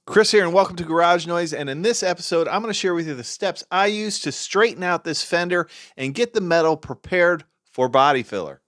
Chris here, and welcome to Garage Noise. And in this episode, I'm going to share with you the steps I use to straighten out this fender and get the metal prepared for body filler.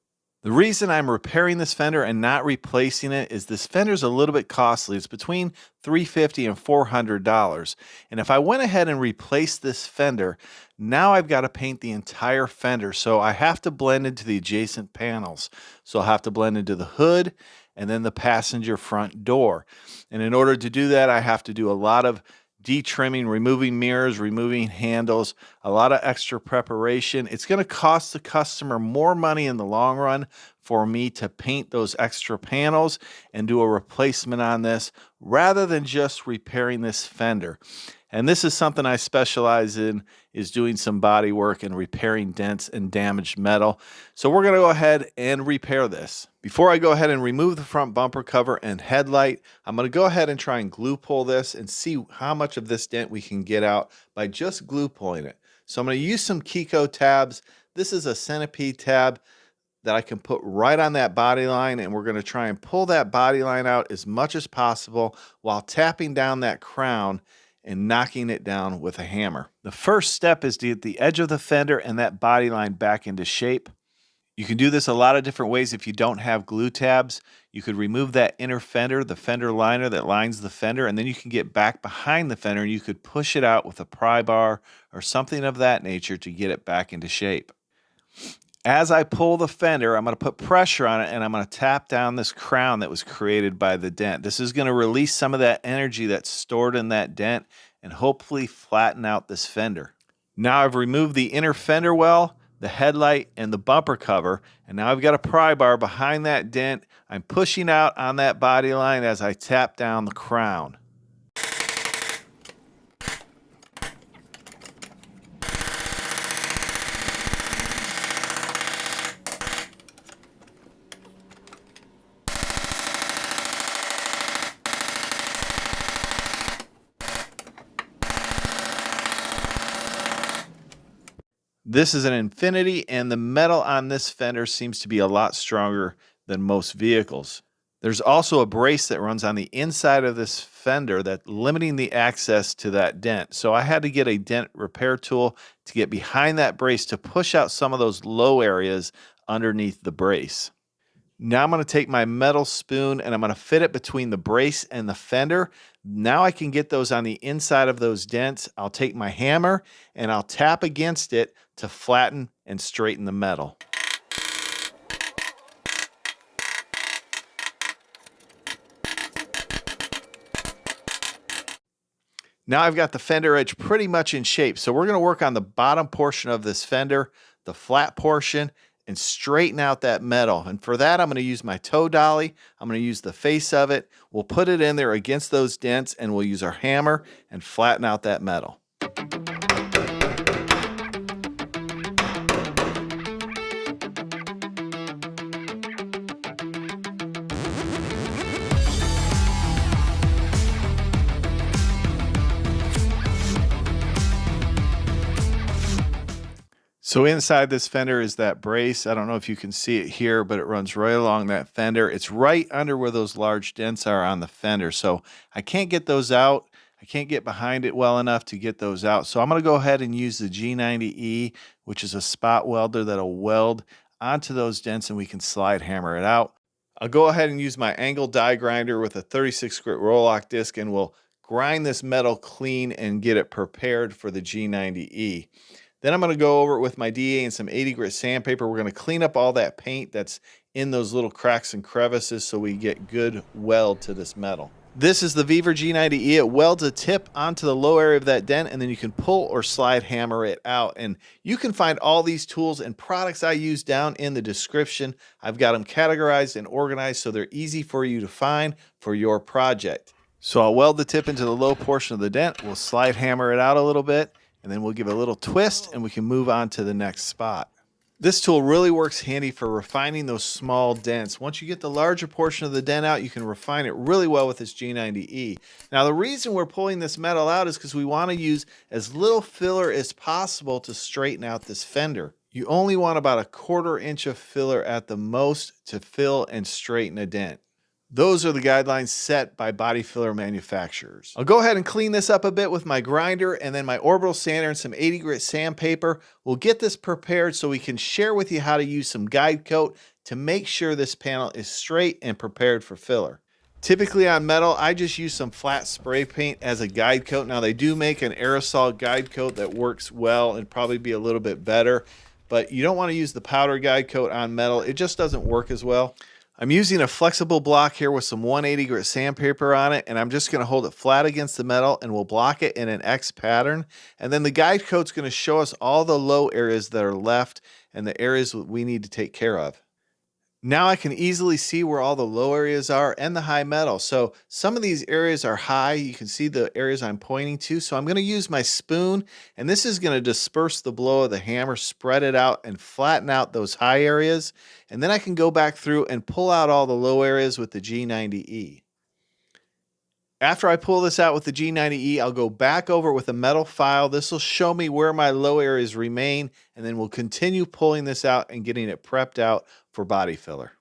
The reason I'm repairing this fender and not replacing it is this fender's a little bit costly. It's between $350 and $400. And if I went ahead and replaced this fender, now I've got to paint the entire fender. So I have to blend into the adjacent panels. So I'll have to blend into the hood and then the passenger front door. And in order to do that, I have to do a lot of de-trimming, removing mirrors, removing handles, a lot of extra preparation. It's going to cost the customer more money in the long run for me to paint those extra panels and do a replacement on this rather than just repairing this fender. And this is something I specialize in, is doing some body work and repairing dents and damaged metal. So we're going to go ahead and repair this. Before I go ahead and remove the front bumper cover and headlight, I'm going to go ahead and try and glue pull this and see how much of this dent we can get out by just glue pulling it. So I'm going to use some Kiko tabs. This is a centipede tab that I can put right on that body line, and we're going to try and pull that body line out as much as possible while tapping down that crown and knocking it down with a hammer. The first step is to get the edge of the fender and that body line back into shape. You can do this a lot of different ways if you don't have glue tabs. You could remove that inner fender, the fender liner that lines the fender, and then you can get back behind the fender and you could push it out with a pry bar or something of that nature to get it back into shape. As I pull the fender, I'm going to put pressure on it and I'm going to tap down this crown that was created by the dent. This is going to release some of that energy that's stored in that dent and hopefully flatten out this fender. Now I've removed the inner fender well, the headlight, and the bumper cover, and now I've got a pry bar behind that dent. I'm pushing out on that body line as I tap down the crown. This is an Infinity, and the metal on this fender seems to be a lot stronger than most vehicles. There's also a brace that runs on the inside of this fender that's limiting the access to that dent. So I had to get a dent repair tool to get behind that brace to push out some of those low areas underneath the brace. Now I'm going to take my metal spoon and I'm going to fit it between the brace and the fender. Now I can get those on the inside of those dents. I'll take my hammer and I'll tap against it to flatten and straighten the metal. Now I've got the fender edge pretty much in shape. So we're going to work on the bottom portion of this fender, the flat portion, and straighten out that metal. And for that, I'm going to use my toe dolly. I'm going to use the face of it. We'll put it in there against those dents and we'll use our hammer and flatten out that metal. So inside this fender is that brace. I don't know if you can see it here, but it runs right along that fender. It's right under where those large dents are on the fender. So I can't get those out. I can't get behind it well enough to get those out. So I'm going to go ahead and use the G90E, which is a spot welder that'll weld onto those dents and we can slide hammer it out. I'll go ahead and use my angle die grinder with a 36 grit roloc disc and we'll grind this metal clean and get it prepared for the G90E. Then I'm going to go over it with my DA and some 80 grit sandpaper. We're going to clean up all that paint that's in those little cracks and crevices so we get good weld to this metal. This is the Viver G90E. It welds a tip onto the low area of that dent and then you can pull or slide hammer it out. And you can find all these tools and products I use down in the description. I've got them categorized and organized so they're easy for you to find for your project. So I'll weld the tip into the low portion of the dent. We'll slide hammer it out a little bit. And then we'll give it a little twist and we can move on to the next spot. This tool really works handy for refining those small dents. Once you get the larger portion of the dent out, you can refine it really well with this G90E. Now the reason we're pulling this metal out is because we want to use as little filler as possible to straighten out this fender. You only want about 1/4 inch of filler at the most to fill and straighten a dent. Those are the guidelines set by body filler manufacturers. I'll go ahead and clean this up a bit with my grinder, and then my orbital sander and some 80 grit sandpaper. We'll get this prepared so we can share with you how to use some guide coat to make sure this panel is straight and prepared for filler. Typically on metal, I just use some flat spray paint as a guide coat. Now they do make an aerosol guide coat that works well and probably be a little bit better, but you don't want to use the powder guide coat on metal. It just doesn't work as well. I'm using a flexible block here with some 180 grit sandpaper on it, and I'm just going to hold it flat against the metal, and we'll block it in an X pattern. And then the guide coat's going to show us all the low areas that are left and the areas we need to take care of. Now I can easily see where all the low areas are and the high metal. So some of these areas are high. You can see the areas I'm pointing to. So I'm going to use my spoon, and this is going to disperse the blow of the hammer, spread it out, and flatten out those high areas. And then I can go back through and pull out all the low areas with the G90E. After I pull this out with the G90E, I'll go back over it with a metal file. This will show me where my low areas remain, and then we'll continue pulling this out and getting it prepped out for body filler.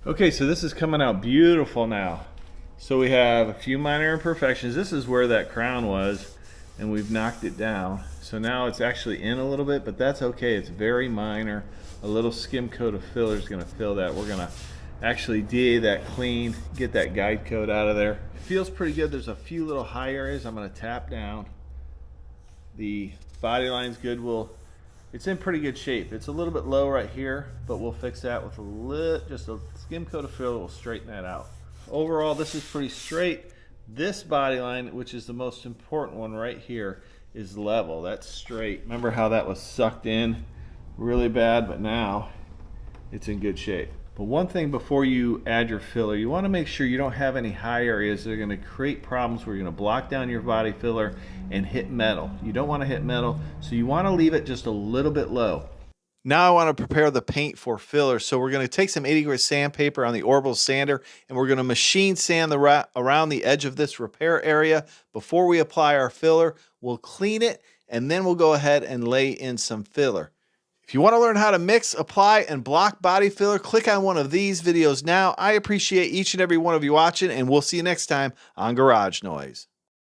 Okay, so this is coming out beautiful now. So we have a few minor imperfections. This is where that crown was, and we've knocked it down. So now it's actually in a little bit, but that's okay. It's very minor. A little skim coat of filler is going to fill that. We're going to actually DA that clean, get that guide coat out of there. It feels pretty good. There's a few little high areas I'm going to tap down. The body line's good. It's in pretty good shape. It's a little bit low right here, but we'll fix that with just a skim coat of filler. We'll straighten that out. Overall, this is pretty straight. This body line, which is the most important one right here, is level. That's straight. Remember how that was sucked in really bad, but now it's in good shape. But one thing before you add your filler, you want to make sure you don't have any high areas that are going to create problems where you're going to block down your body filler and hit metal. You don't want to hit metal, so you want to leave it just a little bit low. Now I want to prepare the paint for filler. So we're going to take some 80 grit sandpaper on the orbital sander, and we're going to machine sand around the edge of this repair area before we apply our filler. We'll clean it, and then we'll go ahead and lay in some filler. If you want to learn how to mix, apply, and block body filler, click on one of these videos now. I appreciate each and every one of you watching, and we'll see you next time on Garage Noise.